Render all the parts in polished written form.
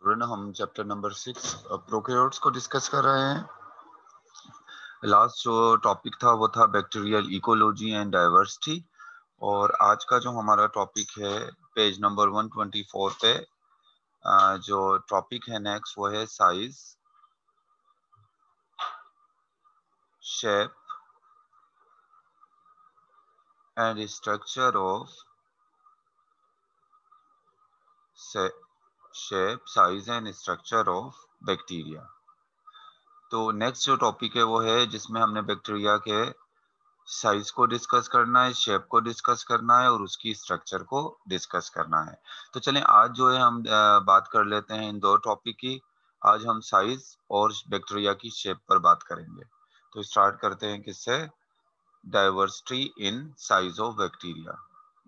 Student, हम chapter number 6 prokaryotes को discuss कर रहे हैं। लास्ट जो टॉपिक था वो था बैक्टीरियल इकोलॉजी एंड डाइवर्सिटी, और आज का जो हमारा टॉपिक है पेज नंबर 124 पे जो टॉपिक है नेक्स्ट वो है size, shape and structure of shape, size and structure of bacteria. तो नेक्स्ट जो टॉपिक है वो है जिसमें हमने बैक्टीरिया के साइज को डिस्कस करना है, शेप को डिस्कस करना है और उसकी स्ट्रक्चर को डिस्कस करना है। तो चलें आज जो है हम बात कर लेते हैं इन दो टॉपिक की। आज हम साइज और बैक्टीरिया की शेप पर बात करेंगे। तो स्टार्ट करते हैं किससे? Diversity in size of bacteria.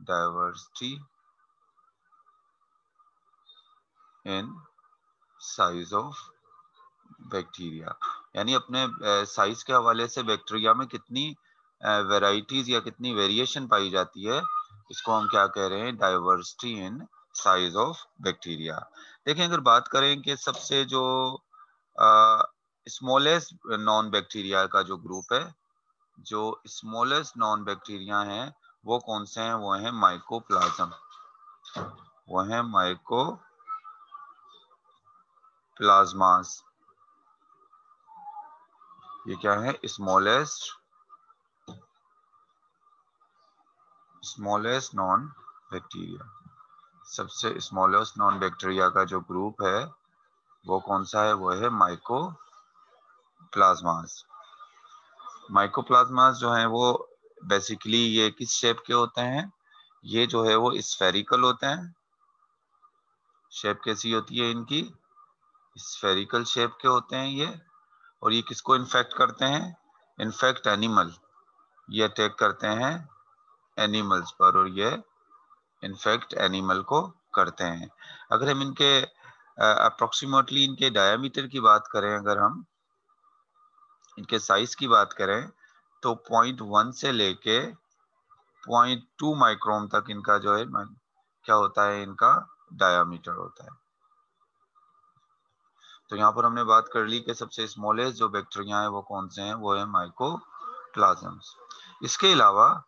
Diversity in size of bacteria, यानी अपने साइज के हवाले से बैक्टीरिया में कितनी वैरायटीज या कितनी वेरिएशन पाई जाती है, इसको हम क्या कह रहे हैं? Diversity in size of bacteria. देखें, अगर बात करें कि सबसे जो स्मॉलेस्ट नॉन बैक्टीरिया का जो ग्रुप है, जो स्मॉलेस्ट नॉन बैक्टीरिया हैं वो कौन से हैं? वो हैं माइकोप्लाज्म। वो हैं माइकोप्लाज्मास। ये क्या है? Smallest non bacteria. सबसे स्मॉलेस्ट नॉन बैक्टीरिया का जो ग्रुप है वो कौन सा है? वो है माइकोप्लाज्मास। माइकोप्लाज्मास जो है वो बेसिकली ये किस शेप के होते हैं? ये जो है वो स्फेरिकल होते हैं। शेप कैसी होती है इनकी? स्फेरिकल शेप के होते हैं ये। और ये किसको इन्फेक्ट करते हैं? Infect animal. ये अटैक करते हैं एनिमल्स पर और ये इनफेक्ट एनिमल को करते हैं। अगर हम इनके अप्रोक्सीमेटली इनके डायमीटर की बात करें, अगर हम इनके साइज की बात करें तो 0.1 से लेके 0.2 माइक्रोन तक इनका जो है क्या होता है? इनका डायमीटर होता है। तो यहाँ पर हमने बात कर ली कि सबसे स्मॉलेस्ट जो बैक्टीरिया है वो कौन से हैं? वो है माइकोप्लाज्म्स। इसके अलावा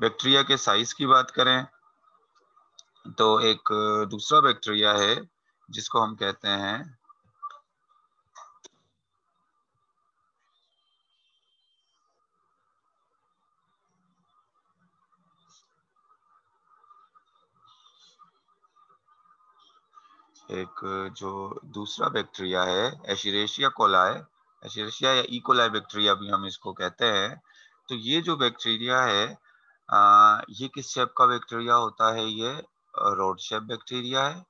बैक्टीरिया के साइज की बात करें तो एक दूसरा बैक्टीरिया है जिसको हम कहते हैं जो दूसरा बैक्टीरिया है एशेरिशिया कोलाई। एशेरिशिया या इकोलाई बैक्टीरिया भी हम इसको कहते हैं। तो ये जो बैक्टीरिया है ये किस शेप का बैक्टीरिया होता है? ये रोड शेप बैक्टीरिया है।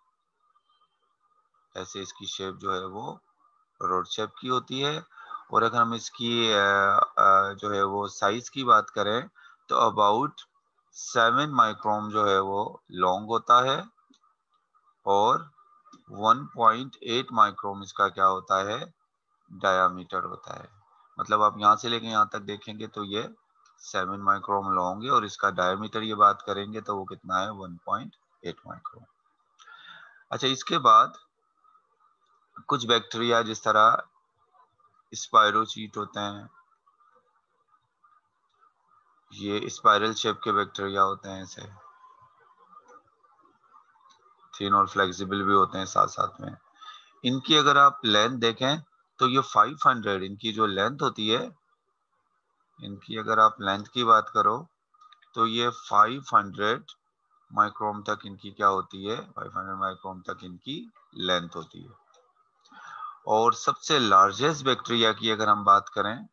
ऐसे इसकी शेप जो है वो रोड शेप की होती है। और अगर हम इसकी जो है वो साइज की बात करें तो अबाउट 7 माइक्रोन जो है वो लॉन्ग होता है और 1.8 माइक्रोन इसका क्या होता है? डायामीटर होता है। मतलब आप यहाँ से लेके यहाँ तक देखेंगे तो ये 7 माइक्रोन लॉन्ग है और इसका डायमीटर ये बात करेंगे तो वो कितना है? 1.8 माइक्रोन। अच्छा, इसके बाद कुछ बैक्टीरिया जिस तरह स्पाइरोचीट होते हैं, ये स्पाइरल शेप के बैक्टीरिया होते हैं, ऐसे थिन और फ्लेक्सिबल भी होते हैं साथ साथ में। इनकी अगर आप लेंथ देखें तो ये 500, इनकी जो लेंथ होती है, इनकी अगर आप लेंथ की बात करो तो ये 500 माइक्रोन तक इनकी क्या होती है? 500 माइक्रोन तक इनकी लेंथ होती है। और सबसे लार्जेस्ट बैक्टीरिया की अगर हम बात करें,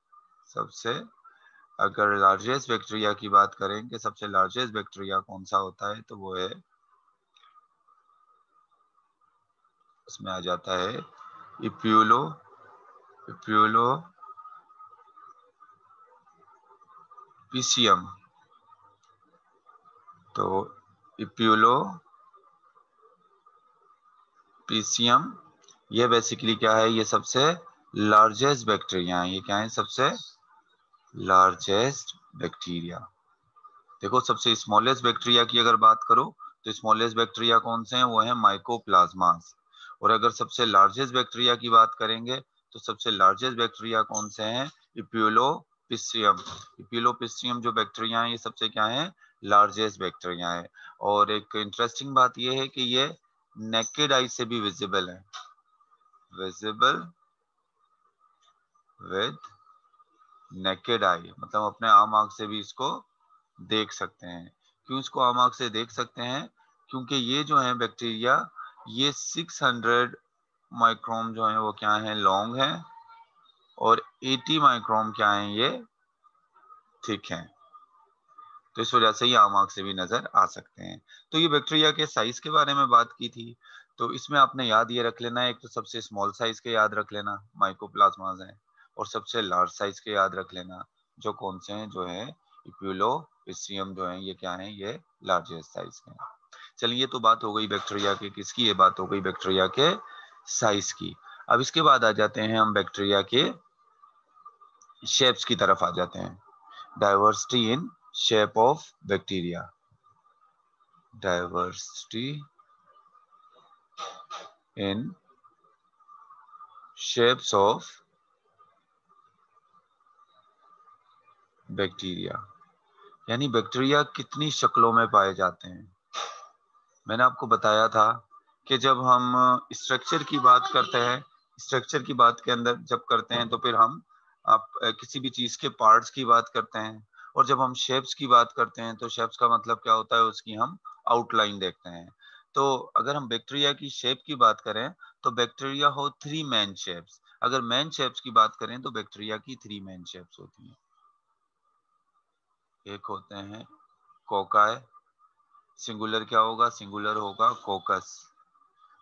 अगर लार्जेस्ट बैक्टीरिया की बात करें कि सबसे लार्जेस्ट बैक्टीरिया कौन सा होता है तो वो है, उसमें आ जाता है इप्यूलो पीसियम। तो इप्यूलो पीसियम ये बेसिकली क्या है? ये सबसे लार्जेस्ट बैक्टीरिया है। ये क्या है? सबसे लार्जेस्ट बैक्टीरिया। देखो, सबसे स्मॉलेस्ट बैक्टीरिया की अगर बात करो तो स्मॉलेस्ट बैक्टीरिया कौन से हैं? वो है माइकोप्लाज्मास। और अगर सबसे लार्जेस्ट बैक्टीरिया की बात करेंगे तो सबसे लार्जेस्ट बैक्टीरिया कौन से हैं? इप्यूलोपिस्ट्रियम। इप्यूलोपिस्ट्रियम जो बैक्टीरिया है ये सबसे क्या है? लार्जेस्ट बैक्टीरिया है। और एक इंटरेस्टिंग बात ये है कि ये नेकेड आई से भी विजिबल है, विजिबल विद नेकेड आई, मतलब अपने आम आंख से भी इसको देख सकते हैं। क्यों इसको आम आंख से देख सकते हैं? क्योंकि ये जो है बैक्टीरिया ये 600 माइक्रोन जो है वो क्या है? लॉन्ग है, और 80 माइक्रोन क्या है? ये थिक है। तो इस वजह से ये आम आंख से भी नजर आ सकते हैं। तो ये बैक्टीरिया के साइज के बारे में बात की थी। तो इसमें आपने याद ये रख लेना है, एक तो सबसे स्मॉल साइज के याद रख लेना, माइकोप्लाज्मास हैं, और सबसे लार्ज साइज के याद रख लेना, जो कौन से हैं? जो है इप्यूलोपिस्ट्रियम जो है ये क्या है? ये लार्जेस्ट साइज के हैं। चलिए, तो बात हो गई बैक्टीरिया के किसकी? ये बात हो गई बैक्टीरिया के साइज की। अब इसके बाद आ जाते हैं हम बैक्टीरिया के शेप्स की तरफ आ जाते हैं। Diversity in shape of bacteria, diversity in shapes of bacteria, यानी बैक्टीरिया कितनी शक्लों में पाए जाते हैं। मैंने आपको बताया था कि जब हम स्ट्रक्चर की बात करते हैं, स्ट्रक्चर की बात के अंदर जब करते हैं तो फिर हम किसी भी चीज के पार्ट्स की बात करते हैं, और जब हम शेप्स की बात करते हैं तो शेप्स का मतलब क्या होता है? उसकी हम आउटलाइन देखते हैं। तो अगर हम बैक्टीरिया की शेप की बात करें तो बैक्टीरिया हो 3 मेन शेप्स। अगर मेन शेप्स की बात करें तो बैक्टीरिया की 3 मेन शेप्स होती हैं। एक होते हैं कोकाई, सिंगुलर क्या होगा? सिंगुलर होगा कोकस।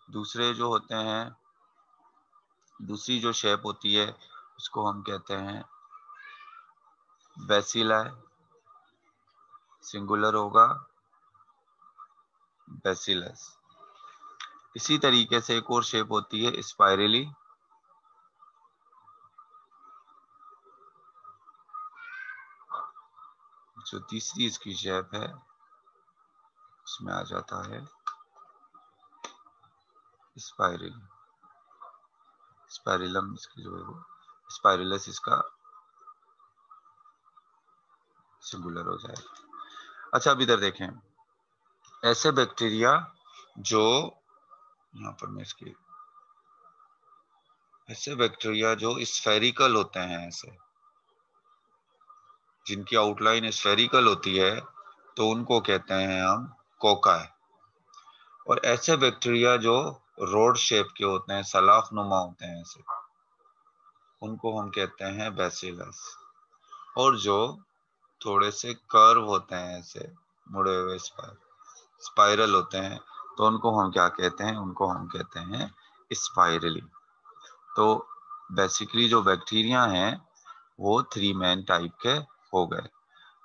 दूसरे जो होते हैं, दूसरी जो शेप होती है उसको हम कहते हैं बेसिलाई, सिंगुलर होगा बेसिलस। इसी तरीके से एक और शेप होती है स्पाइरली, जो तीसरी इसकी शेप है उसमें आ जाता है स्पाइरल, स्पाइरलम इसकी जो है वो, स्पाइरलस इसका सिंगुलर हो जाएगा। अच्छा, अब इधर देखें, ऐसे बैक्टीरिया जो यहाँ पर मैं इसकी, ऐसे बैक्टीरिया जो स्फेरिकल होते हैं, ऐसे जिनकी आउटलाइन स्फेरिकल होती है तो उनको कहते हैं हम कोकाई। और ऐसे बैक्टीरिया जो रोड शेप के होते हैं, सलाख नुमा होते हैं ऐसे, उनको हम कहते हैं बेसिलस। और जो थोड़े से कर्व होते हैं, ऐसे मुड़े हुए स्पाइरल होते हैं, तो उनको हम क्या कहते हैं? उनको हम कहते हैं स्पाइरली। तो बेसिकली जो बैक्टीरिया हैं वो 3 मेन टाइप के हो गए।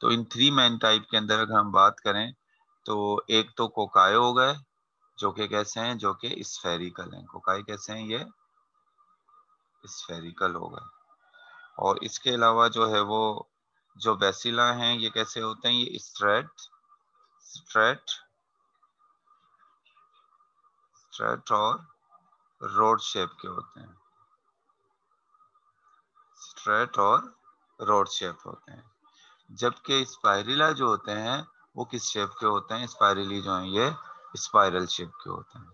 तो इन 3 मेन टाइप के अंदर अगर हम बात करें तो एक तो कोकाई हो गए, जो कि कैसे हैं? जो कि स्फेरिकल हैं। कोकाई कैसे हैं? ये स्फेरिकल हो गए। और इसके अलावा जो है वो जो बेसिला हैं ये कैसे होते हैं? ये स्ट्रेट स्ट्रेट और रोड शेप के होते हैं, स्ट्रेट और रोड शेप होते हैं। जबकि स्पाइरला जो होते हैं वो किस शेप के होते हैं? स्पाइरली जो है ये स्पाइरल शेप के होते हैं,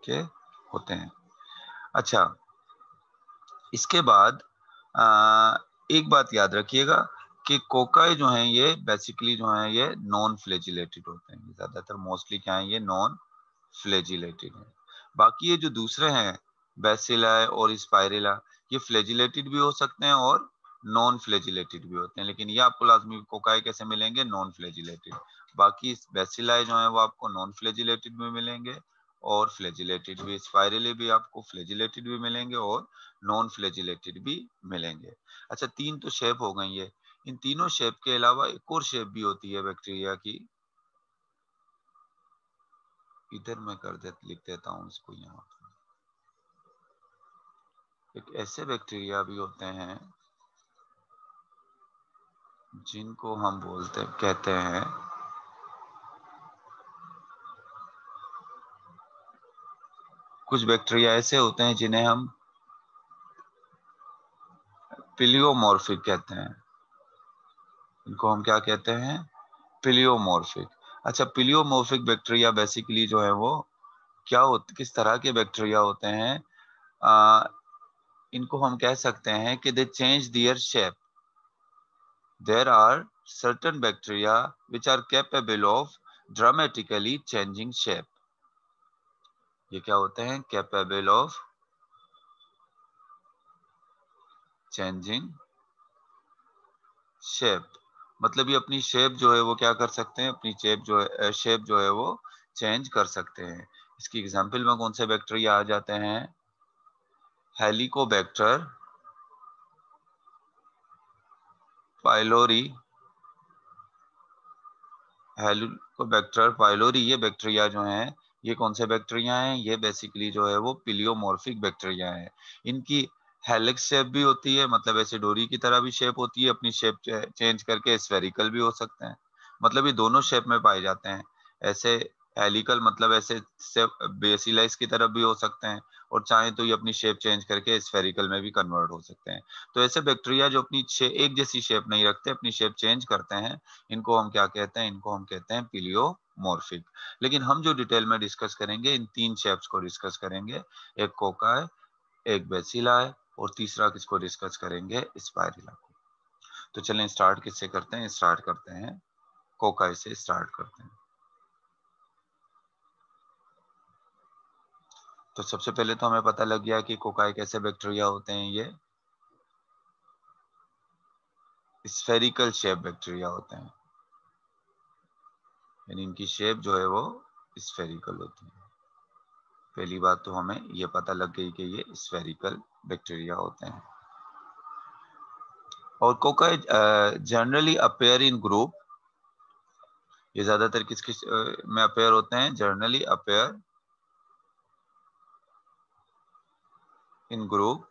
के होते हैं। अच्छा, इसके बाद एक बात याद रखिएगा कि कोकाई जो हैं ये बेसिकली जो है ये नॉन फ्लैजिलेटेड होते हैं। ज्यादातर मोस्टली क्या है? ये नॉन फ्लैजिलेटेड है। बाकी ये जो दूसरे हैं बेसिला और स्पाइरेला, ये फ्लैजिलेटेड भी हो सकते हैं और नॉन फ्लैजिलेटेड भी होते हैं, लेकिन ये आपको लाजमी कोकाई कैसे मिलेंगे? Non flagellated. बाकी बेसिला जो है वो आपको नॉन फ्लैजिलेटेड भी मिलेंगे और फ्लैजिलेटेड भी। स्पाइरेले भी आपको फ्लैजिलेटेड भी मिलेंगे और नॉन फ्लैजिलेटेड भी मिलेंगे। अच्छा, 3 तो शेप हो गई है। इन तीनों शेप के अलावा एक और शेप भी होती है बैक्टीरिया की, इधर मैं लिख देता हूं इसको यहाँ। एक ऐसे बैक्टीरिया भी होते हैं जिनको हम कहते हैं कुछ बैक्टीरिया ऐसे होते हैं जिन्हें हम पिलियोमॉर्फिक कहते हैं। इनको हम क्या कहते हैं? पिलियोमॉर्फिक। अच्छा, पिलियोमॉर्फिक बैक्टीरिया बेसिकली जो है वो क्या होते, किस तरह के बैक्टीरिया होते हैं? इनको हम कह सकते हैं कि they change their shape. There are certain bacteria which are capable of dramatically changing shape. ये क्या होते हैं? Capable of changing shape. मतलब ये अपनी शेप जो है वो क्या कर सकते हैं? अपनी शेप जो है वो चेंज कर सकते हैं। इसकी एग्जांपल में कौन से बैक्टीरिया आ जाते हैं? Helicobacter pylori. हेलिकोबैक्टर पाइलोरी ये बैक्टीरिया जो हैं, ये कौन से बैक्टीरिया हैं? ये बेसिकली जो है वो पिलियोमॉर्फिक बैक्टीरिया है। इनकी हेलिक्स शेप भी होती है, मतलब ऐसे डोरी की तरह भी शेप होती है, अपनी शेप चेंज करके स्फेरिकल भी हो सकते हैं। मतलब ये दोनों शेप में पाए जाते हैं। ऐसे हेलिकल मतलब ऐसे बेसिलाइज की तरफ भी हो सकते हैं, और चाहे तो ये अपनी शेप चेंज करके स्फेरिकल में भी कन्वर्ट हो सकते हैं। तो ऐसे बैक्टीरिया जो अपनी एक जैसी शेप नहीं रखते, अपनी शेप चेंज करते हैं, इनको हम क्या कहते हैं? इनको हम कहते हैं पिलियोमॉर्फिक। लेकिन हम जो डिटेल में डिस्कस करेंगे, इन तीन शेप्स को डिस्कस करेंगे। एक कोकाय, एक बेसिलाय, और तीसरा किसको डिस्कस करेंगे? स्पाइरुला को। तो चलें स्टार्ट किससे करते हैं? स्टार्ट करते हैं कोकाय से स्टार्ट करते हैं। तो सबसे पहले तो हमें पता लग गया कि कोकाई कैसे बैक्टीरिया होते हैं। ये स्फेरिकल शेप बैक्टीरिया होते हैं, यानी इनकी शेप जो है वो स्फेरिकल होती है। पहली बात तो हमें ये पता लग गई कि ये स्फेरिकल बैक्टीरिया होते हैं। और cocci generally appear in group. ये ज्यादातर किस किस में अपेयर होते हैं? Generally appear in group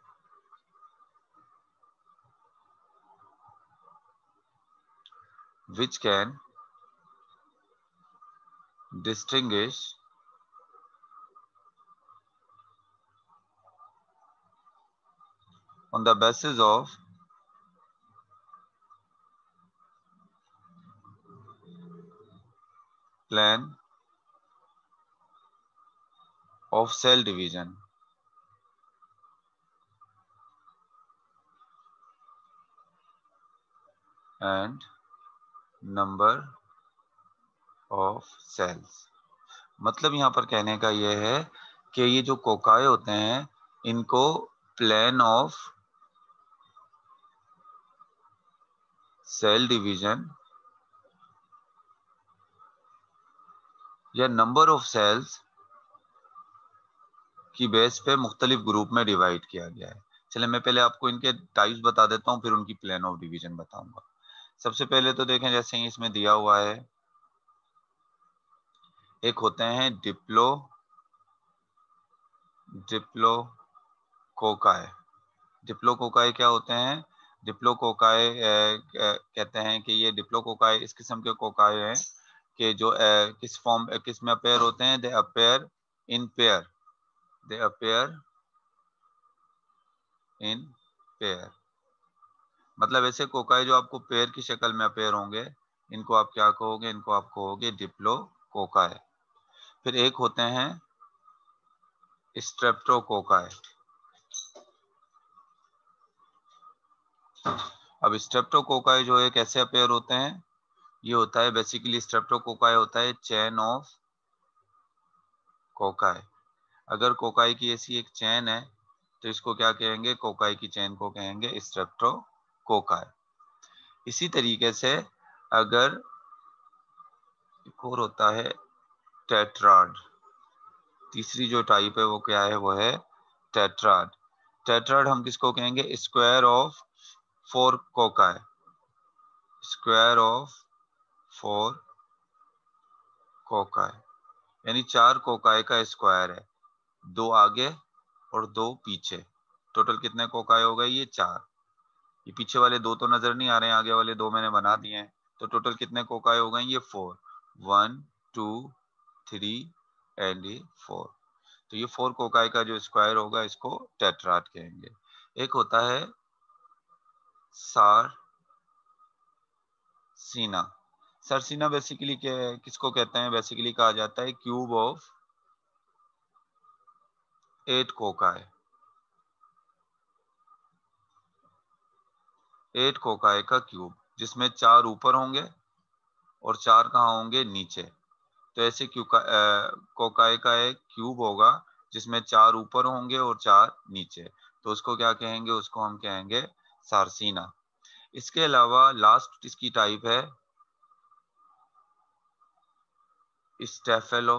which can distinguish on the basis of plan of cell division and number of cells। मतलब यहाँ पर कहने का ये है कि ये जो कोकाए होते हैं, इनको प्लान ऑफ सेल डिवीजन या नंबर ऑफ सेल्स की बेस पे मुख्तलिफ ग्रुप में डिवाइड किया गया है। चले मैं पहले आपको इनके टाइप्स बता देता हूँ, फिर उनकी प्लान ऑफ डिवीजन बताऊंगा। सबसे पहले तो देखें, जैसे ही इसमें दिया हुआ है, एक होते हैं डिप्लोकोकाए। डिप्लोकोकाए क्या होते हैं? डिप्लोकोकाए कहते हैं कि ये डिप्लोकोकाए इस किस्म के कोकाए हैं कि जो किस में अपेयर होते हैं? दे appear in pair. They appear in pair. मतलब ऐसे कोकाई जो आपको पेयर की शक्ल में अपेयर होंगे, इनको आप क्या कहोगे? इनको आप कहोगे डिप्लोकोकाई। फिर एक होते हैं स्ट्रेप्टोकोकाई। अब स्ट्रेप्टोकोकाई जो है कैसे अपेयर होते हैं? ये होता है बेसिकली, स्ट्रेप्टोकोकाई होता है चेन ऑफ कोकाई। अगर कोकाई की ऐसी एक चेन है तो इसको क्या कहेंगे? कोकाई की चेन को कहेंगे स्ट्रेप्टोकोकाई। इसी तरीके से अगर एक और होता है टेट्राड। तीसरी जो टाइप है वो क्या है? वो है टेट्राड। टेट्राड हम किसको कहेंगे? Square of four cocci. Square of four cocci, यानी चार कोकाई का स्क्वायर है, दो आगे और दो पीछे। टोटल कितने कोकाई हो गए? ये चार। ये पीछे वाले दो तो नजर नहीं आ रहे हैं, आगे वाले दो मैंने बना दिए हैं। तो टोटल कितने कोकाई हो गए? ये फोर। 1 2 3 एंड 4। तो ये 4 कोकाई का जो स्क्वायर होगा इसको टेट्राड कहेंगे। एक होता है सारसीना। सारसीना बेसिकली किसको कहते हैं? बेसिकली कहा जाता है क्यूब ऑफ 8 कोकाई। 8 कोकाई का क्यूब, जिसमें 4 ऊपर होंगे और 4 कहाँ होंगे? नीचे। तो ऐसे कोकाई का एक क्यूब होगा जिसमें 4 ऊपर होंगे और 4 नीचे, तो उसको क्या कहेंगे? उसको हम कहेंगे सारसीना। इसके अलावा लास्ट इसकी टाइप है स्टेफेलो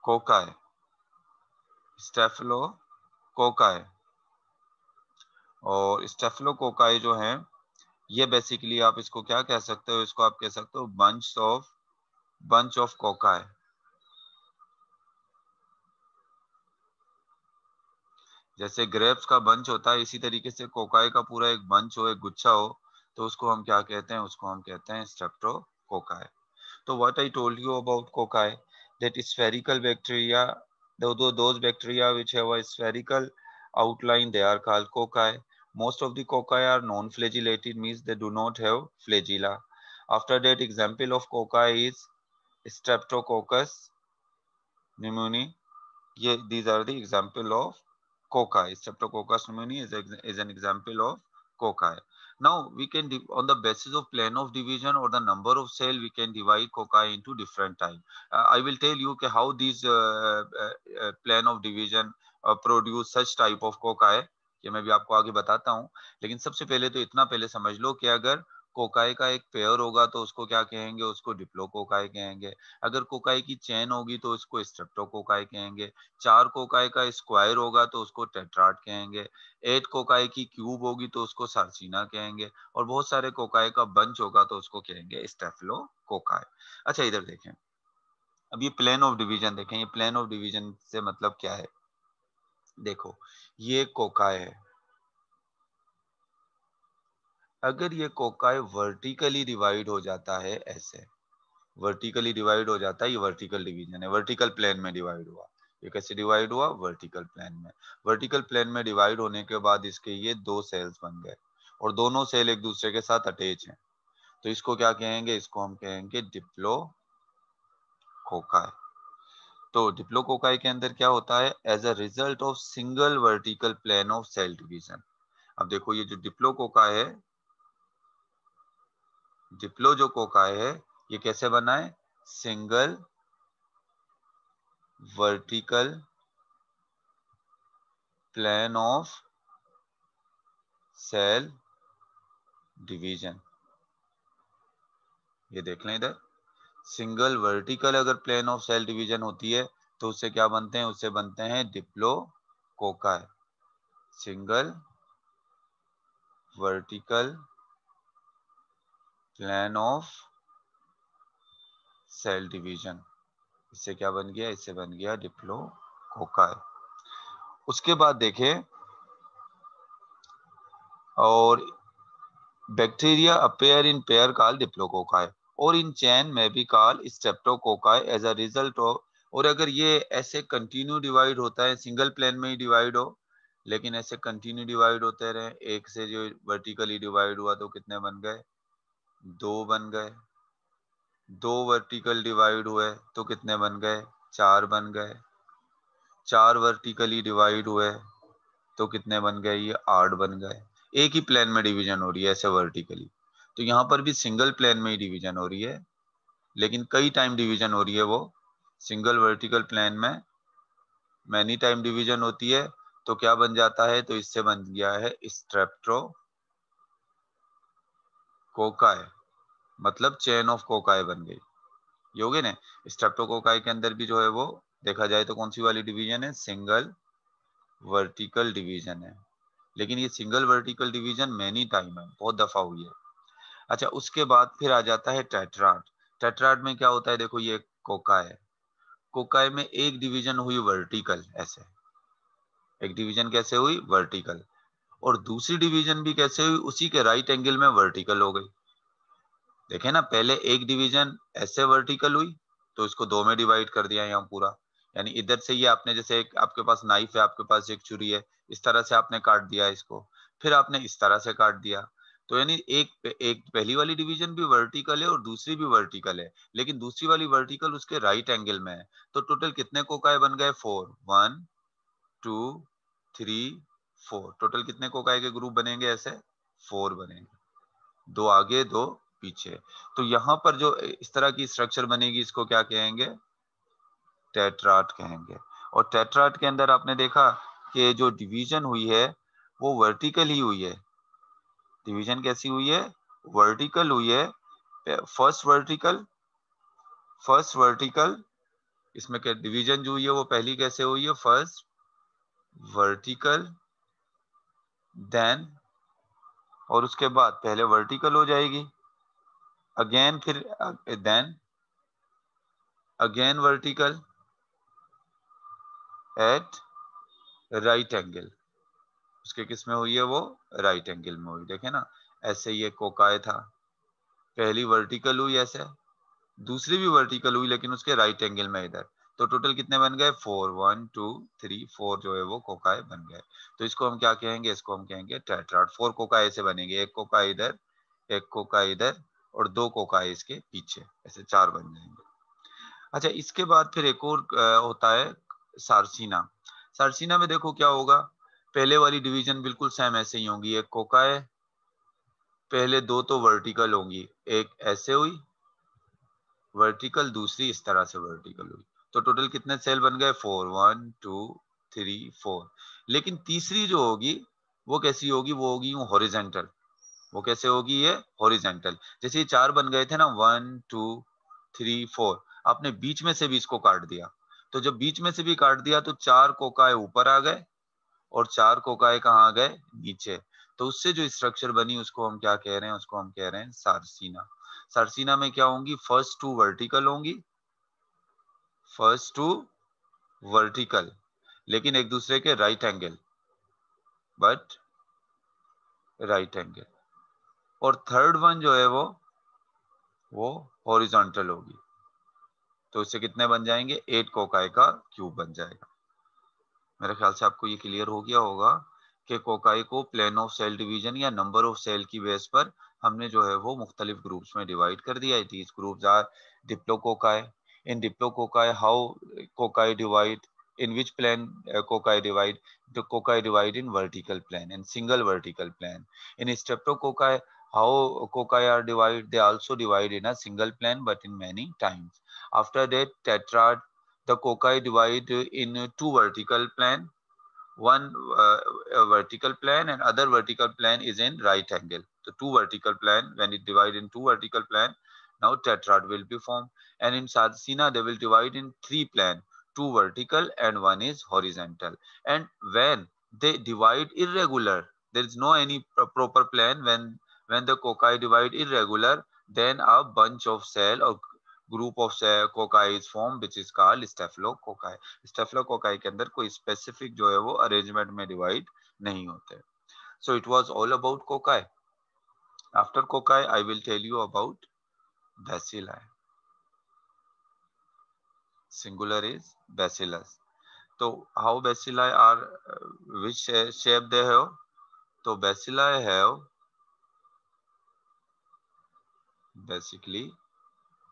कोकाई। स्टेफेलो कोकाई और स्टेफेलो कोकाई जो है ये बेसिकली आप इसको क्या कह सकते हो? इसको आप कह सकते हो बंच ऑफ कोकाई। जैसे ग्रेप्स का बंच होता है, इसी तरीके से कोकाई का पूरा एक बंच हो, एक गुच्छा हो, तो उसको हम क्या कहते हैं? उसको हम कहते हैं streptococci. So what I told you about cocci, that spherical bacteria, those bacteria which have a spherical outline, they are called cocci. Most of the cocci are non-flagellated, means they do not have flagella. After that, example of cocci is Streptococcus pneumoniae. Yeah, these are the example of cocci. Streptococcus pneumoniae is an example of cocci. Now we can on the basis of plan of division or the number of cell, we can divide cocci into different type. I will tell you how these plan of division produce such type of cocci, ये मैं भी आपको आगे बताता हूँ। लेकिन सबसे पहले तो इतना पहले समझ लो कि अगर कोकाई का एक पेयर होगा तो उसको क्या कहेंगे? उसको डिप्लोकोकाई कहेंगे। अगर कोकाई की चेन होगी तो उसको स्ट्रेप्टोकोकाई कहेंगे। 4 कोकाई का स्क्वायर होगा तो उसको टेट्राड कहेंगे। 8 कोकाई की क्यूब होगी तो उसको सार्सिना कहेंगे। और बहुत सारे कोकाई का बंच होगा तो उसको कहेंगे स्टेफिलोकोकाई। अच्छा, इधर देखें, अब ये प्लेन ऑफ डिवीजन देखें। ये प्लेन ऑफ डिवीजन से मतलब क्या है? देखो, ये कोकाई है। अगर ये कोकाई वर्टिकली डिवाइड हो जाता है, ऐसे वर्टिकली डिवाइड हो जाता है, ये वर्टिकल डिवीजन है, वर्टिकल प्लेन में डिवाइड हुआ। ये कैसे डिवाइड हुआ? वर्टिकल प्लेन में। वर्टिकल प्लेन में डिवाइड होने के बाद इसके ये 2 सेल्स बन गए और दोनों सेल एक दूसरे के साथ अटैच हैं, तो इसको क्या कहेंगे? इसको हम कहेंगे डिप्लोकोकाई। तो डिप्लोकोकाई के अंदर क्या होता है? As a result of single vertical plane of cell division. अब देखो, ये जो डिप्लोकोकाई है, डिप्लो जो कोकाई है, ये कैसे बना है? Single vertical plane of cell division. ये देख लें इधर, सिंगल वर्टिकल अगर प्लेन ऑफ सेल डिवीजन होती है तो उससे क्या बनते हैं? उससे बनते हैं diplococci. Single vertical plane of cell division. इससे क्या बन गया? इससे बन गया डिप्लोकोकाई। उसके बाद देखें, और bacteria appear in pair called diplococci, और इन चेन में भी called streptococci as a result of. और अगर ये ऐसे कंटिन्यू डिवाइड होता है, सिंगल प्लेन में ही डिवाइड हो, लेकिन ऐसे कंटिन्यू डिवाइड होते रहे, एक से जो वर्टिकली डिवाइड हुआ तो कितने बन गए? 2 बन गए। 2 वर्टिकल डिवाइड हुए तो कितने बन गए? 4 बन गए। 4 वर्टिकली डिवाइड हुए तो कितने बन गए? ये 8 बन गए। एक ही प्लेन में डिवीजन हो रही है ऐसे वर्टिकली। तो यहाँ पर भी सिंगल प्लेन में ही डिवीजन हो रही है, लेकिन कई टाइम डिवीजन हो रही है वो। सिंगल वर्टिकल प्लेन में मैनी टाइम डिवीजन होती है, तो क्या बन जाता है? तो इससे बन गया है स्ट्रेप्टोकोकाई, मतलब चेन ऑफ कोकाई बन गई। ये हो गए ना। स्ट्रेप्टोकोकाई के अंदर भी जो है वो देखा जाए तो कौन सी वाली डिवीजन है? सिंगल वर्टिकल डिवीजन है। लेकिन ये single vertical division many time है, बहुत दफा हुई है। अच्छा, उसके बाद फिर आ जाता है टेट्राड। टेट्राड में क्या होता है? देखो, ये कोकाई है। कोकाई में एक डिवीजन हुई वर्टिकल, ऐसे एक डिवीजन कैसे हुई? वर्टिकल। और दूसरी डिवीजन भी कैसे हुई? उसी के राइट एंगल में वर्टिकल हो गई। देखे ना, पहले एक डिवीजन ऐसे वर्टिकल हुई, तो इसको दो में डिवाइड कर दिया यहाँ पूरा, यानी इधर से ये आपने जैसे एक आपके पास नाइफ है, आपके पास एक छुरी है, इस तरह से आपने काट दिया इसको, फिर आपने इस तरह से काट दिया। तो यानी एक एक पहली वाली डिवीजन भी वर्टिकल है और दूसरी भी वर्टिकल है, लेकिन दूसरी वाली वर्टिकल उसके राइट एंगल में है। तो टोटल कितने कोकाई बन गए? 4, 1 2 3 4। टोटल कितने कोकाई के ग्रुप बनेंगे? ऐसे 4 बनेंगे, दो आगे दो पीछे। तो यहाँ पर जो इस तरह की स्ट्रक्चर बनेगी इसको क्या कहेंगे? टेट्राड कहेंगे। और टेट्राड के अंदर आपने देखा कि जो डिवीजन हुई है वो वर्टिकल ही हुई है। डिवीजन कैसी हुई है? वर्टिकल हुई है। फर्स्ट वर्टिकल इसमें क्या डिवीजन जो हुई है वो पहली कैसे हुई है? फर्स्ट वर्टिकल, देन, और उसके बाद पहले वर्टिकल हो जाएगी, अगेन, फिर then again vertical at right angle. उसके किस में हुई है? वो राइट एंगल में हुई। देखे ना, ऐसे ये कोकाय था, पहली वर्टिकल हुई ऐसे, दूसरी भी वर्टिकल हुई लेकिन उसके राइट एंगल में इधर। तो टोटल कितने बन गए? 4, 1 2 3 4 जो है वो कोकाय बन गए। तो इसको हम क्या कहेंगे? इसको हम कहेंगे टेट्राड। 4 कोकाय ऐसे बनेंगे, एक कोकाय इधर, एक कोकाय इधर, और दो कोकाय इसके पीछे, ऐसे 4 बन जाएंगे। अच्छा, इसके बाद फिर एक और होता है सारसीना। सारसीना में देखो क्या होगा, पहले वाली डिवीजन बिल्कुल सेम ऐसे ही होंगी, एक कोकाय, पहले दो तो वर्टिकल होंगी, एक ऐसे हुई वर्टिकल, दूसरी इस तरह से वर्टिकल हुई। तो टोटल कितने सेल बन गए? 4, 1 2 3 4। लेकिन तीसरी जो होगी वो कैसी होगी? वो होगी हॉरिजेंटल। वो कैसे होगी? ये हॉरिजेंटल। जैसे ये 4 बन गए थे ना, 1 2 3 4, आपने बीच में से भी इसको काट दिया। तो जब बीच में से भी काट दिया तो 4 कोकाय ऊपर आ गए और 4 कोकाय कहाँ आ गए? नीचे। तो उससे जो स्ट्रक्चर बनी उसको हम क्या कह रहे हैं? उसको हम कह रहे हैं सारसीना। सारसीना में क्या होंगी? फर्स्ट 2 वर्टिकल होंगी, फर्स्ट 2 वर्टिकल, लेकिन एक दूसरे के right angle, but right angle. और थर्ड वन जो है वो हॉरिजॉन्टल होगी। तो इससे कितने बन जाएंगे? 8 कोकाई का क्यूब बन जाएगा। मेरे ख्याल से आपको ये क्लियर हो गया होगा कि कोकाई को प्लेन ऑफ सेल डिवीजन या नंबर ऑफ सेल की बेस पर हमने जो है वो मुख्तलिफ ग्रुप्स में डिवाइड कर दिया है। These groups are diplococci. In diplococci how cocci divide, in which plane cocci divide? The cocci divide in vertical plane, in single vertical plane. In streptococci, how cocci are divided? They also divide in a single plane, but in many times. After that, tetrad, the cocci divide in two vertical plane. One a vertical plane and other vertical plane is in right angle. The two vertical plane, when it divide in two vertical plane, now tetrad will be formed. And in Sarsina, they will divide in three plane, two vertical and one is horizontal. And when they divide irregular, there is no any proper plane. When the cocci divide irregular, then a bunch of cell or group of cocci is formed, which is called staphylococci. स्टेफिलोकोकाई के अंदर कोई specific जो है वो arrangement में divide नहीं होते। So it was all about cocci. After cocci I will tell you about bacilli. Singular is bacillus. तो how bacilli are, which shape they have? तो bacilli have basically,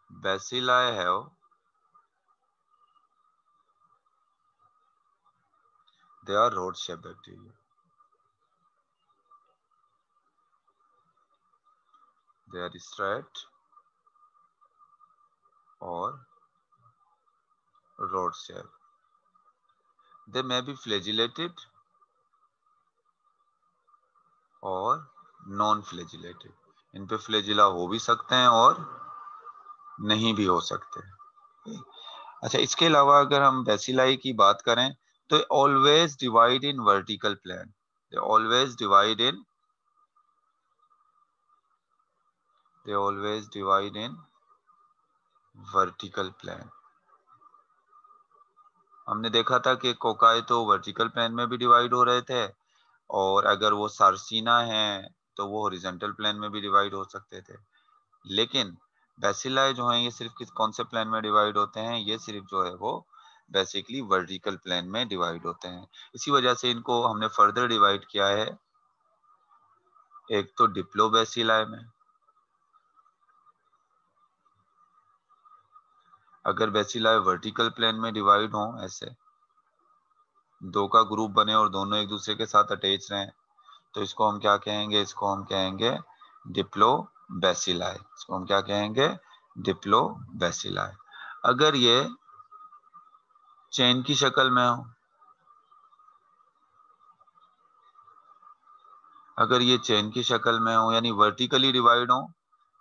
bacilli have, they are rod shaped bacteria. They are straight or rod shaped. They may be flagellated और non flagellated. इन पे flagella हो भी सकते हैं और नहीं भी हो सकते। अच्छा, इसके अलावा अगर हम बैसिलाई की बात करें तो always divide in vertical plane. They always divide in vertical plane. हमने देखा था कि कोकाई तो वर्टिकल प्लेन में भी डिवाइड हो रहे थे, और अगर वो सारसीना है तो वो हॉरिजॉन्टल प्लेन में भी डिवाइड हो सकते थे। लेकिन बेसिलाई जो है ये सिर्फ किस कौन से प्लेन में डिवाइड होते हैं, ये सिर्फ जो है वो बेसिकली वर्टिकल प्लेन में डिवाइड होते हैं। इसी वजह से इनको हमने फर्दर डिवाइड किया है, एक तो डिप्लो बेसिलाई में, अगर बेसिलाई वर्टिकल प्लेन में डिवाइड हो, ऐसे दो का ग्रुप बने और दोनों एक दूसरे के साथ अटैच रहें, तो इसको हम क्या कहेंगे, इसको हम कहेंगे डिप्लो बेसिलाई। इसको हम क्या कहेंगे, डिप्लो बेसिलाई। अगर ये चेन की शक्ल में हो, अगर ये चेन की शक्ल में हो यानी वर्टिकली डिवाइड हो,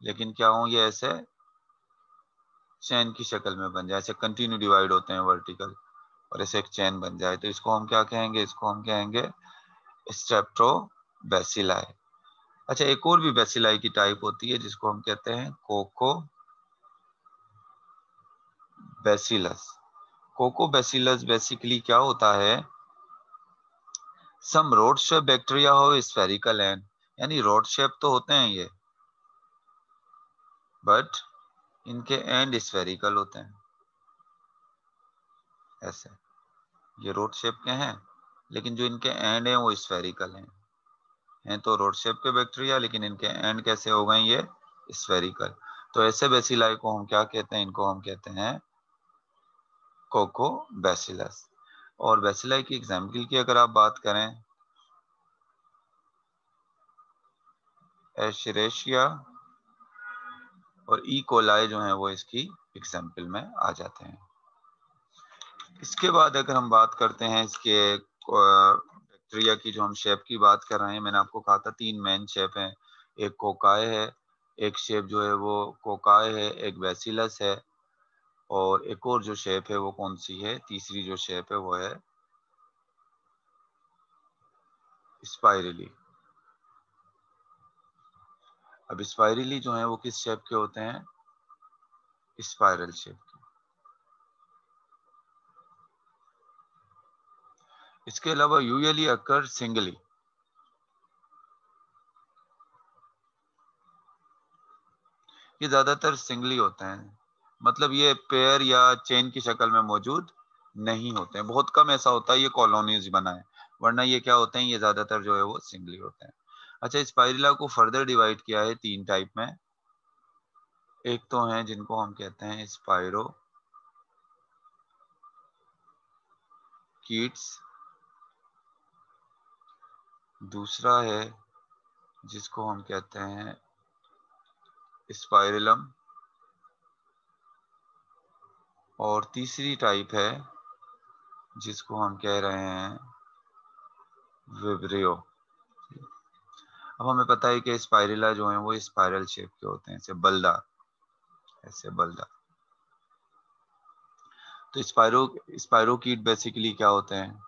लेकिन क्या हो ये ऐसे चेन की शक्ल में बन जाए, ऐसे कंटिन्यू डिवाइड होते हैं वर्टिकल, और ऐसे एक चेन बन जाए, तो इसको हम क्या कहेंगे, इसको हम कहेंगे स्टेप्टो बेसिलाई। अच्छा, एक और भी बेसिलाई की टाइप होती है जिसको हम कहते हैं coccobacillus. Coccobacillus basically क्या होता है, सम रोड शेप बैक्टीरिया हो स्फेरिकल एंड, यानी रोड शेप तो होते हैं ये, बट इनके एंड स्फेरिकल होते हैं, ऐसे ये रोड शेप के हैं, लेकिन जो इनके एंड हैं वो स्फेरिकल हैं तो रोड शेप के बैक्टीरिया, लेकिन इनके एंड कैसे हो गए, ये स्फेरिकल। तो ऐसे बेसिलाई को हम क्या कहते हैं, इनको हम कहते हैं कोको बेसिलस। और बेसिलाई की एग्जाम्पल की अगर आप बात करें, एशरेशिया और ई कोलाई जो है वो इसकी एग्जाम्पल में आ जाते हैं। इसके बाद अगर हम बात करते हैं इसके बैक्टीरिया की, जो हम शेप की बात कर रहे हैं, मैंने आपको कहा था तीन मेन शेप हैं, एक कोकाए है, एक शेप जो है वो कोकाए है, एक बेसिलस है, और एक और जो शेप है वो कौन सी है, तीसरी जो शेप है वो है स्पाइरली। अब स्पाइरली जो है वो किस शेप के होते हैं, स्पाइरल शेप के। इसके अलावा यूजुअली अकर सिंगली, ये ज्यादातर सिंगली होते हैं, मतलब ये पेयर या चेन की शक्ल में मौजूद नहीं होते हैं, बहुत कम ऐसा होता है ये कॉलोनीज बनाए, वरना ये क्या होते हैं, ये ज्यादातर जो है वो सिंगली होते हैं। अच्छा, स्पाइरुला को फर्दर डिवाइड किया है तीन टाइप में, एक तो है जिनको हम कहते हैं स्पाइरो कीट्स, दूसरा है जिसको हम कहते हैं स्पाइरलम, और तीसरी टाइप है जिसको हम कह रहे हैं विब्रियो। अब हमें पता है कि स्पाइरुला जो है वो स्पाइरल शेप के होते हैं, ऐसे बल्दा, ऐसे बल्दा। तो स्पाइरोकीट बेसिकली क्या होते हैं,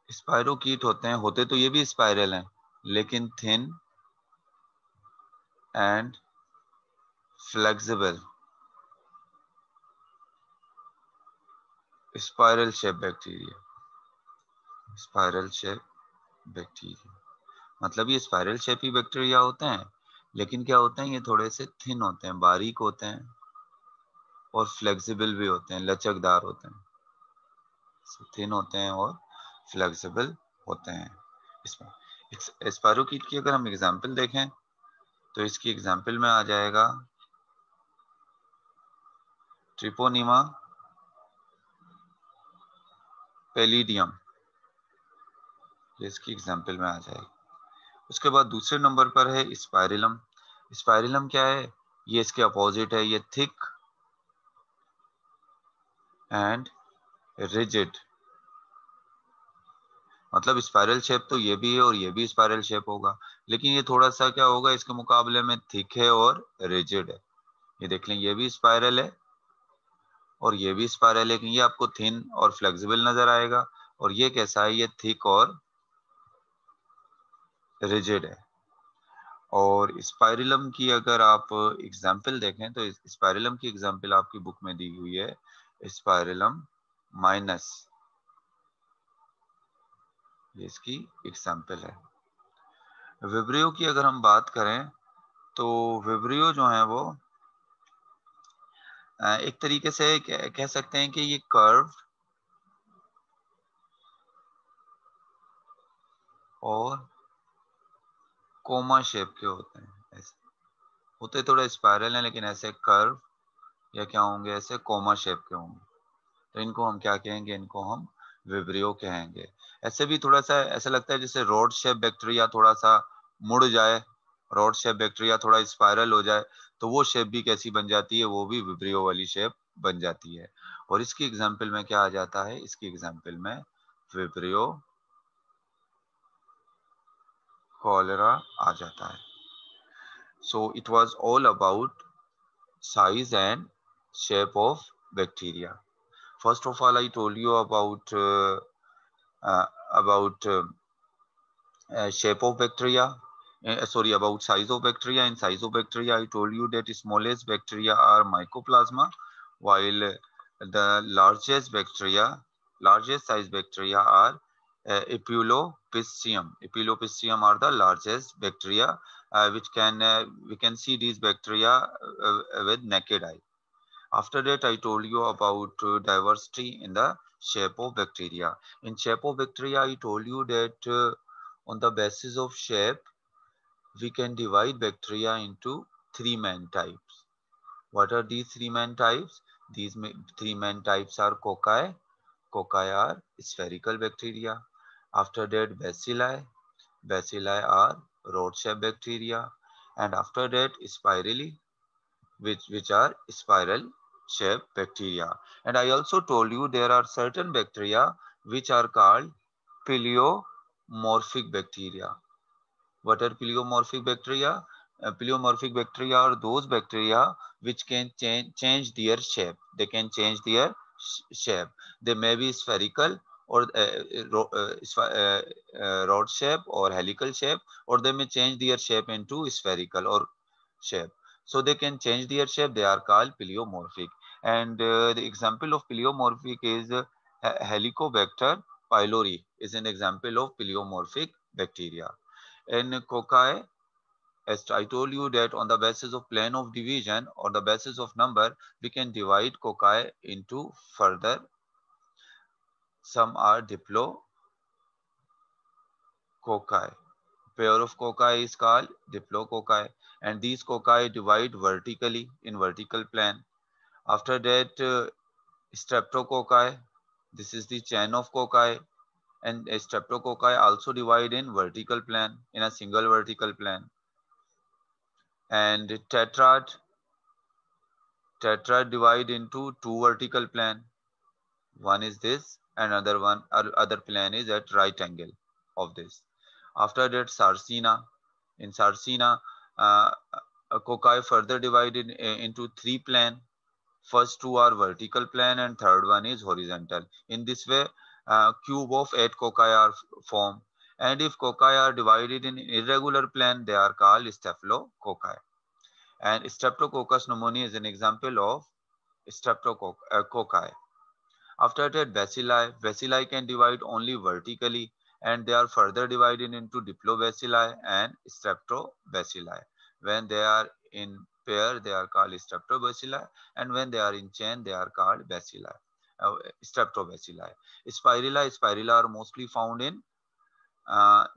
स्पाइरोकीट होते तो ये भी स्पाइरल हैं, लेकिन thin and flexible spiral shape bacteria, spiral shape bacteria, मतलब ये स्पाइरल शेप ही बैक्टीरिया होते हैं, लेकिन क्या होते हैं, ये थोड़े से थिन होते हैं, बारीक होते हैं, और फ्लेक्सिबल भी होते हैं, लचकदार होते हैं, थिन होते हैं और फ्लेक्सिबल होते हैं। इसमें स्पाइरोकीट की अगर हम एग्जांपल देखें तो इसकी एग्जांपल में आ जाएगा ट्रिपोनिमा पेलिडियम, ये इसकी एग्जांपल में आ जाएगी। उसके बाद दूसरे नंबर पर है स्पाइरिलम। स्पाइरिलम क्या है, ये इसके अपोजिट है, ये थिक एंड रिजिड, मतलब स्पाइरल शेप तो ये भी है और ये भी स्पाइरल शेप होगा, लेकिन ये थोड़ा सा क्या होगा इसके मुकाबले में थिक है और रिजिड है। ये देख लें, ये भी स्पाइरल है और ये भी स्पाइरल है, लेकिन ये आपको थिन और फ्लेक्सिबल नजर आएगा, और ये कैसा है, ये थिक और रिजिड है। और स्पाइरिलम की अगर आप एग्जाम्पल देखें तो स्पाइरिलम की एग्जाम्पल आपकी बुक में दी हुई है, स्पाइरिलम माइनस, ये इसकी एग्जाम्पल है। विब्रियो की अगर हम बात करें तो विब्रियो जो है वो एक तरीके से कह सकते हैं कि ये कर्व और कोमा शेप के होते हैं, ऐसे होते थोड़े स्पाइरल हैं लेकिन ऐसे कर्व या क्या होंगे, ऐसे कोमा शेप के होंगे। तो इनको हम क्या कहेंगे, इनको हम विब्रियो कहेंगे। ऐसे भी थोड़ा सा ऐसा लगता है जैसे रोड शेप बैक्टीरिया थोड़ा सा मुड़ जाए, रोड शेप बैक्टीरिया थोड़ा स्पाइरल हो जाए, तो वो शेप भी कैसी बन जाती है, वो भी विब्रियो वाली शेप बन जाती है। और इसकी एग्जाम्पल में क्या आ जाता है, इसकी एग्जाम्पल में विब्रियो कॉलेरा आ जाता है। So it was all about size and shape of bacteria. First of all, I told you about uh, about uh, shape of bacteria. Sorry, about size of bacteria. In size of bacteria, I told you that smallest bacteria are mycoplasma, while the largest size bacteria are Epulopiscium. Epulopiscium are the largest bacteria, which can we can see these bacteria with naked eye. After that, I told you about diversity in the shape of bacteria. In shape of bacteria, I told you that on the basis of shape, we can divide bacteria into three main types. What are these three main types? These three main types are cocci. Cocci are spherical bacteria. After that, bacilli. Bacilli are rod-shaped bacteria. And after that, spirally, which are spiral shaped bacteria. And I also told you there are certain bacteria which are called pleomorphic bacteria. What are pleomorphic bacteria? Pleomorphic bacteria are those bacteria which can change their shape. They can change their shape. They may be spherical or rod shape or helical shape, or they may change their shape into spherical or shape. So they can change their shape. They are called pleomorphic. And the example of pleomorphic is Helicobacter pylori is an example of pleomorphic bacteria. In cocci, as I told you that on the basis of plane of division or the basis of number, we can divide cocci into further. Some are diplococci. Pair of cocci is called diplococci, and these cocci divide vertically in vertical plane. After that, streptococci. This is the chain of cocci, and streptococci also divide in vertical plane, in a single vertical plane. And tetrad divide into two vertical plane. One is this, and other plane is at right angle of this. After that, sarcina. In sarcina, cocci further divided into three plane. First two are vertical plane and third one is horizontal. In this way, cube of 8 cocci are formed. And if cocci are divided in irregular plane, they are called staphylococci. And Streptococcus pneumoniae is an example of streptococci. After that, bacilli. Bacilli can divide only vertically, and they are further divided into diplobacilli and streptobacilli. When they are in pair, they are called streptobacilli, and when they are in chain, they are called bacilli, streptobacilli. Spirilla are mostly found in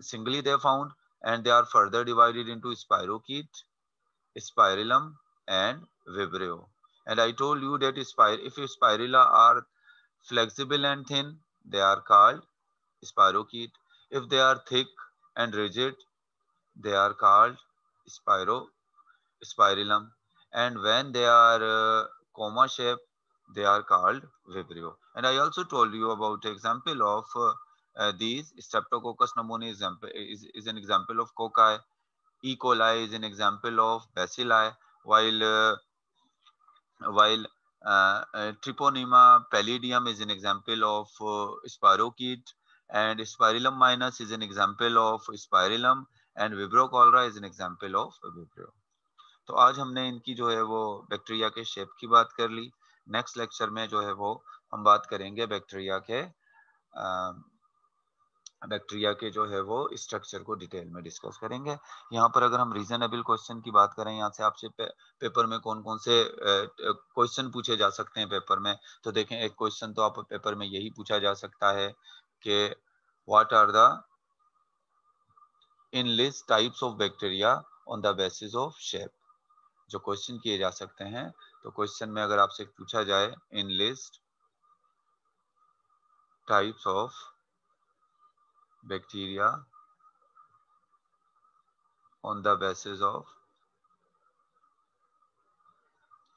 singly they are found, and they are further divided into spirochete, spirillum, and vibrio. And I told you that if spirilla are flexible and thin, they are called spirochete. If they are thick and rigid, they are called spirillum. And when they are coma shape, they are called vibrio. And I also told you about example of these. Streptococcus pneumoniae is an example of cocci. E. coli is an example of bacilli, while Treponema pallidum is an example of spirochete, and Spirillum minus is an example of spirillum, and Vibrio cholera is an example of Vibrio. तो आज हमने इनकी जो है वो bacteria के shape की बात कर ली। नेक्स्ट लेक्चर में जो है वो हम बात करेंगे बैक्टीरिया के बैक्टीरिया के जो है वो स्ट्रक्चर को डिटेल में डिस्कस करेंगे। यहाँ पर अगर हम रीजनेबल क्वेश्चन की बात करें, यहाँ से आपसे पेपर में कौन कौन से क्वेश्चन पूछे जा सकते हैं पेपर में, तो देखें एक क्वेश्चन तो आप पेपर में यही पूछा जा सकता है कि what are the in list types of bacteria on the basis of shape. जो क्वेश्चन किए जा सकते हैं, तो क्वेश्चन में अगर आपसे पूछा जाए इन list types of bacteria on the basis of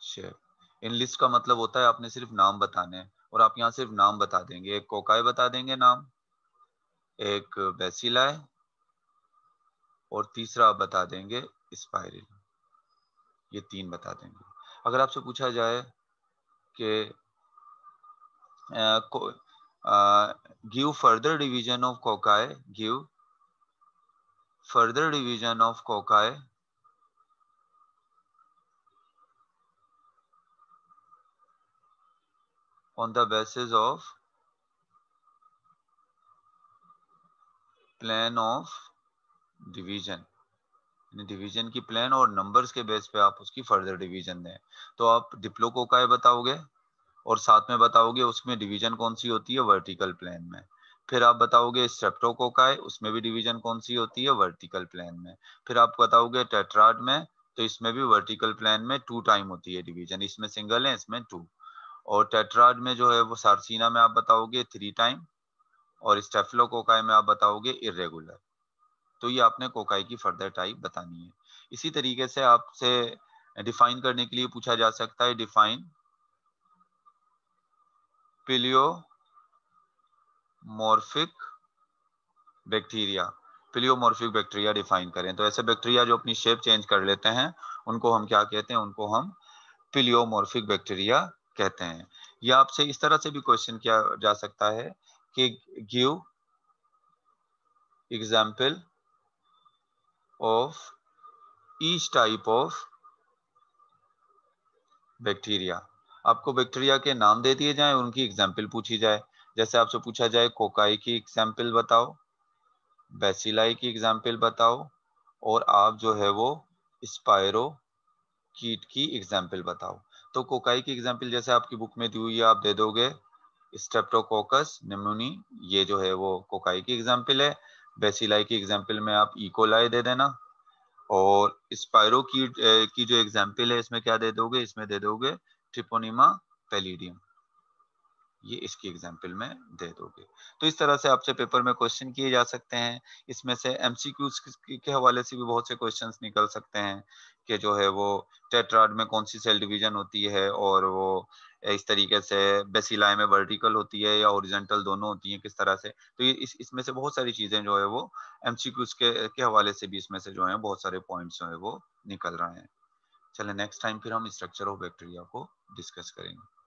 shape. In list का मतलब होता है आपने सिर्फ नाम बताने हैं, और आप यहाँ सिर्फ नाम बता देंगे। एक कोकाई बता देंगे नाम, एक बेसिलाई, और तीसरा आप बता देंगे स्पाइरिल। ये 3 बता देंगे। अगर आपसे पूछा जाए कि give further division of cocci, give further division of cocci on the basis of plan of division, division की प्लान और नंबर्स के बेस पे आप उसकी फर्दर डिवीजन दें। तो आप डिप्लोकोकाई बताओगे और साथ में बताओगे उसमें डिवीजन कौन सी होती है, वर्टिकल प्लेन में। फिर आप बताओगे स्ट्रेप्टोकोकाई, उसमें भी डिवीजन कौन सी होती है, वर्टिकल प्लेन में। फिर आप बताओगे टेट्राड में, तो इसमें भी वर्टिकल प्लेन में 2 टाइम होती है डिवीजन, इसमें सिंगल है इसमें 2। और टेट्राड में जो है वो सार्सिना में आप बताओगे 3 टाइम, और स्टेफिलोकोकाई में आप बताओगे इरेगुलर। तो ये आपने कोकाई की फर्दर टाइप बतानी है। इसी तरीके से आपसे डिफाइन करने के लिए पूछा जा सकता है, define pleomorphic bacteria. Pleomorphic bacteria define करें, तो ऐसे बैक्टीरिया जो अपनी शेप चेंज कर लेते हैं उनको हम क्या कहते हैं, उनको हम पिलियोमॉर्फिक बैक्टीरिया कहते हैं। या आपसे इस तरह से भी क्वेश्चन किया जा सकता है कि give example of each type of bacteria. आपको बैक्टीरिया के नाम दे दिए जाएं, उनकी एग्जाम्पल पूछी जाए। जैसे आपसे पूछा जाए कोकाई की एग्जाम्पल बताओ, बेसिलाई की एग्जाम्पल बताओ, और आप जो है वो स्पायरो कीट की एग्जाम्पल बताओ। तो कोकाई की एग्जाम्पल जैसे आपकी बुक में दी हुई है, आप दे दोगे स्ट्रेप्टोकोकस निमोनी, ये जो है वो कोकाई की एग्जाम्पल है। बेसिलाई की एग्जाम्पल में आप इकोलाई दे देना, और स्पायरो की जो एग्जाम्पल है इसमें क्या दे दोगे, इसमें दे दोगे ट्रिपोनिमा पैलिडियम, ये इसकी एग्जाम्पल में दे दोगे। तो इस तरह से आपसे पेपर में क्वेश्चन किए जा सकते हैं। इसमें से एमसीक्यूज के हवाले से भी बहुत से क्वेश्चंस निकल सकते हैं कि जो है वो टेट्राड में कौन सी सेल डिवीजन होती है, और वो इस तरीके से बेसिलाई में वर्टिकल होती है या हॉरिजॉन्टल, दोनों होती हैं किस तरह से। तो ये इसमें से बहुत सारी चीजें जो है वो एमसीक्यूज के हवाले से भी इसमें से जो है बहुत सारे पॉइंट्स जो है वो निकल रहे हैं। चले नेक्स्ट टाइम फिर हम स्ट्रक्चर ऑफ बैक्टीरिया को डिस्कस करेंगे।